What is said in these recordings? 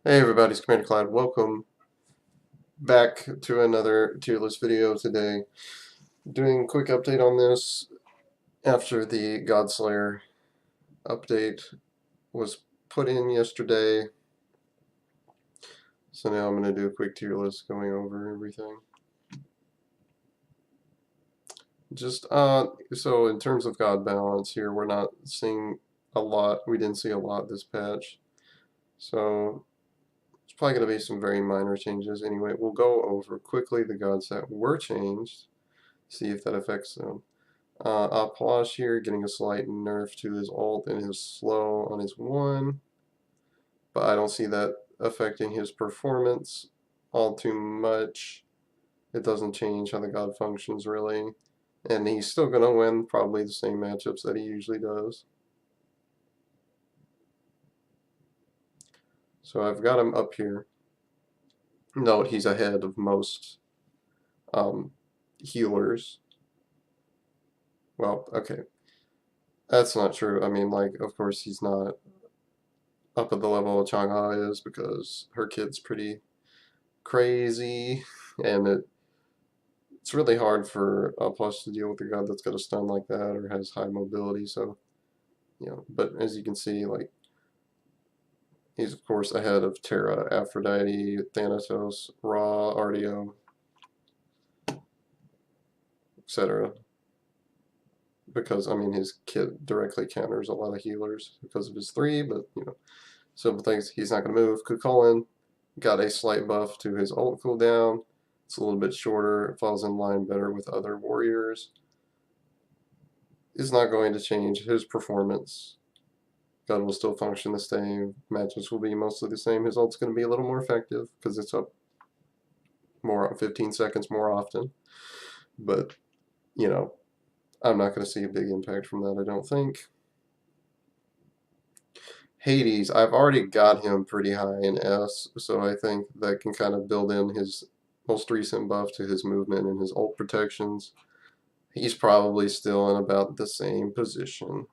Hey everybody, it's Commander Clyde. Welcome back to another tier list video today. Doing a quick update on this after the Godslayer update was put in yesterday. So now I'm going to do a quick tier list going over everything. So in terms of God balance here, we're not seeing a lot. We didn't see a lot this patch. So it's probably going to be some very minor changes. Anyway, we'll go over quickly the gods that were changed. See if that affects them. Apalash here getting a slight nerf to his ult and his slow on his 1, but I don't see that affecting his performance all too much. It doesn't change how the god functions really, and he's still going to win probably the same matchups that he usually does. So I've got him up here. Note he's ahead of most healers. Well, okay. That's not true. I mean, like, of course he's not up at the level Chang'e is because her kid's pretty crazy, and it's really hard for a plus to deal with a god that's got a stun like that or has high mobility. So, but as you can see, like he's of course ahead of Terra, Aphrodite, Thanatos, Ra, Artio, etc. Because I mean his kid directly counters a lot of healers because of his 3, but simple things. He's not going to move. Kukulin got a slight buff to his ult cooldown. It's a little bit shorter. It falls in line better with other warriors. Is not going to change his performance. God will still function the same. Matches will be mostly the same. His ult's going to be a little more effective because it's up more 15 seconds more often. But, I'm not going to see a big impact from that, I don't think. Hades, I've already got him pretty high in S, so I think that can kind of build in his most recent buff to his movement and his ult protections. He's probably still in about the same position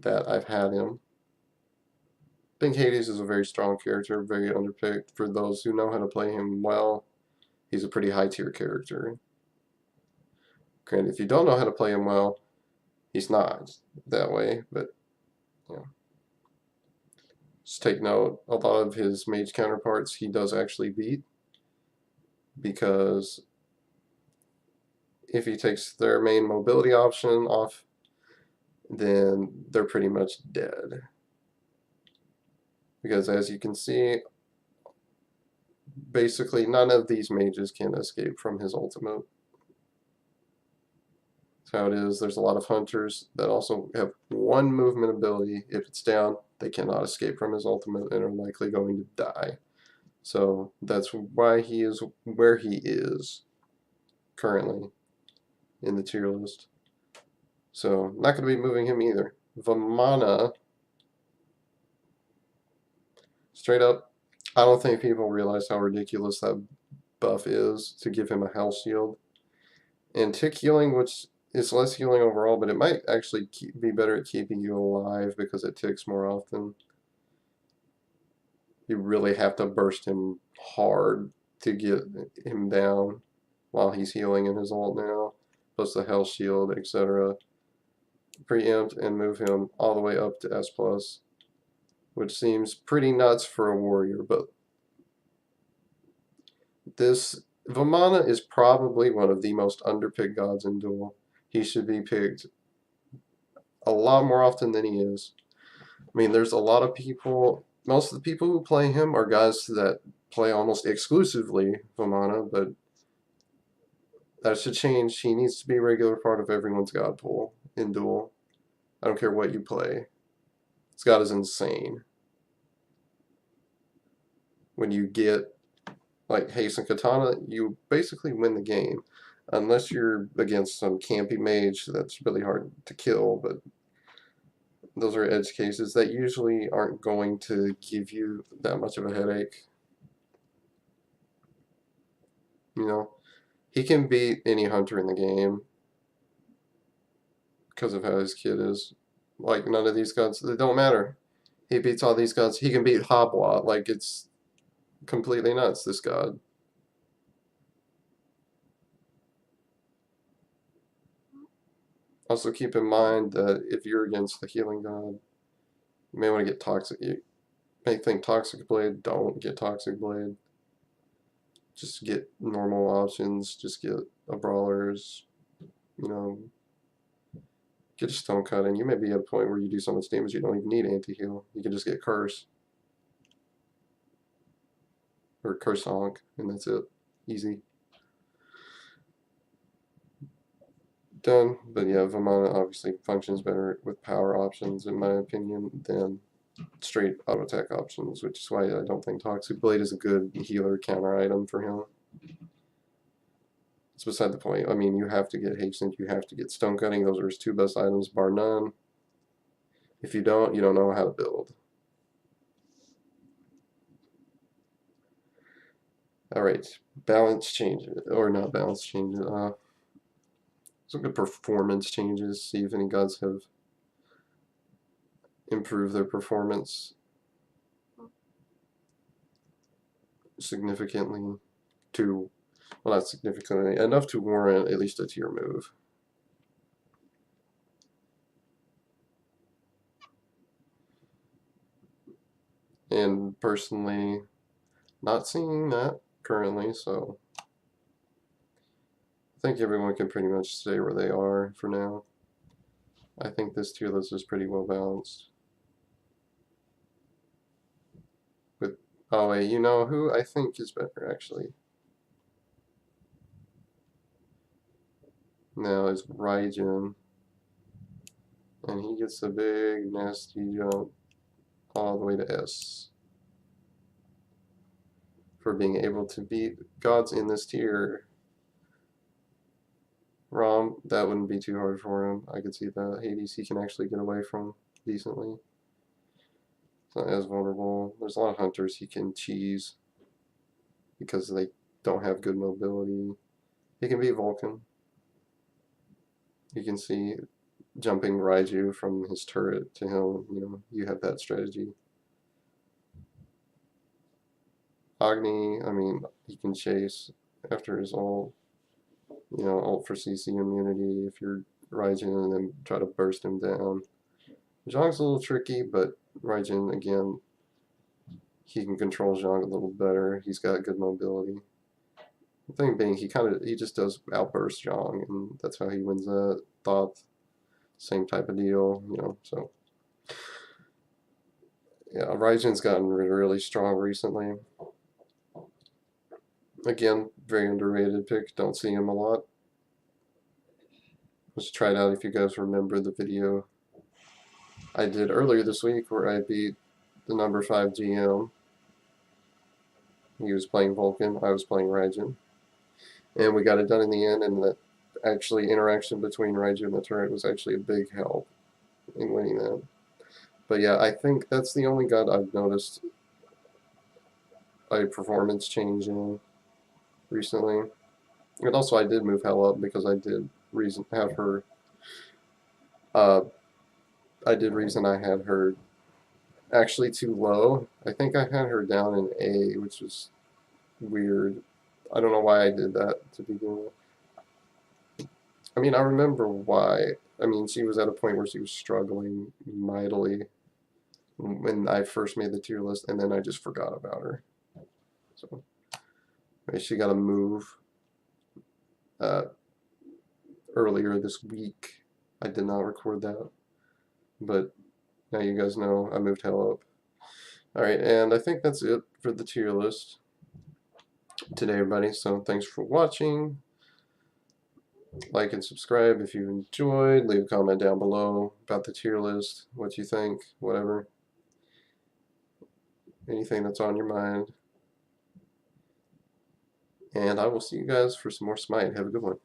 that I've had him. I think Hades is a very strong character, very underpicked. For those who know how to play him well, he's a pretty high tier character. Granted, if you don't know how to play him well, he's not that way, but just take note, a lot of his mage counterparts he does actually beat, because if he takes their main mobility option off, then they're pretty much dead. Because as you can see, basically none of these mages can escape from his ultimate. That's how it is. There's a lot of hunters that also have 1 movement ability. If it's down, they cannot escape from his ultimate and are likely going to die. So that's why he is where he is currently in the tier list. So not going to be moving him either. Vimana, straight up, I don't think people realize how ridiculous that buff is to give him a health shield. And tick healing, which is less healing overall, but it might actually be better at keeping you alive because it ticks more often. You really have to burst him hard to get him down while he's healing in his ult now, plus the health shield, etc. Preempt and move him all the way up to S+, which seems pretty nuts for a warrior, but this Vimana is probably one of the most underpicked gods in Duel. He should be picked a lot more often than he is. I mean, there's a lot of people, most of the people who play him are guys that play almost exclusively Vimana, but that should change. He needs to be a regular part of everyone's god pool in Duel. I don't care what you play. This god is insane. When you get like Haste and Katana, you basically win the game. Unless you're against some campy mage that's really hard to kill, but those are edge cases that usually aren't going to give you that much of a headache. He can beat any hunter in the game because of how his kid is. Like, none of these gods, they don't matter. He beats all these gods. He can beat Habwa. Like, it's completely nuts, this god. Also keep in mind that if you're against the healing god, you may want to get Toxic. You may think Toxic Blade, don't get Toxic Blade. Just get normal options, just get a Brawlers, you know, get a Stone Cutting. You may be at a point where you do so much damage you don't even need anti-heal. You can just get Curse. Or Curse Honk, and that's it. Easy. Done. But yeah, Vimana obviously functions better with power options, in my opinion, than straight auto attack options, which is why I don't think Toxic Blade is a good healer counter item for him. It's beside the point. I mean, you have to get Hasten, you have to get Stone Cutting. Those are his two best items, bar none. If you don't know how to build. Alright, balance changes, or not balance changes, let's look at performance changes, see if any gods have improved their performance significantly to, well, not significantly, enough to warrant at least a tier move. And personally, not seeing that currently, so I think everyone can pretty much stay where they are for now. I think this tier list is pretty well balanced. With, oh wait, you know who I think is better actually? Now is Raijin. And he gets a big nasty jump all the way to S. For being able to beat gods in this tier. Rom, that wouldn't be too hard for him. I could see that. Hades he can actually get away from decently. It's not as vulnerable. There's a lot of hunters he can cheese because they don't have good mobility. He can beat Vulcan. You can see jumping Raiju from his turret to him, you have that strategy. Agni, I mean, he can chase after his ult. Ult for CC immunity if you're Raijin and then try to burst him down. Zhang's a little tricky, but Raijin, again, he can control Zhang a little better. He's got good mobility. The thing being, he just does outburst Zhang, and that's how he wins that. Thoth, same type of deal, so. Yeah, Raijin's gotten really strong recently. Again, very underrated pick. Don't see him a lot. Let's try it out if you guys remember the video I did earlier this week where I beat the number 5 GM. He was playing Vulcan, I was playing Raijin. And we got it done in the end, and that actually interaction between Raijin and the turret was actually a big help in winning that. But yeah, I think that's the only god I've noticed a performance change in recently. And also I did move Hell up because I did have her I had her actually too low. I think I had her down in A, which was weird. I don't know why I did that to begin with. I mean, I remember why. I mean, she was at a point where she was struggling mightily when I first made the tier list, and then I just forgot about her. So, she got a move earlier this week. I did not record that, but now you guys know I moved Hell up. Alright, and I think that's it for the tier list today, everybody. So thanks for watching. Like and subscribe if you enjoyed. Leave a comment down below about the tier list, what you think, whatever. Anything that's on your mind. And I will see you guys for some more Smite. Have a good one.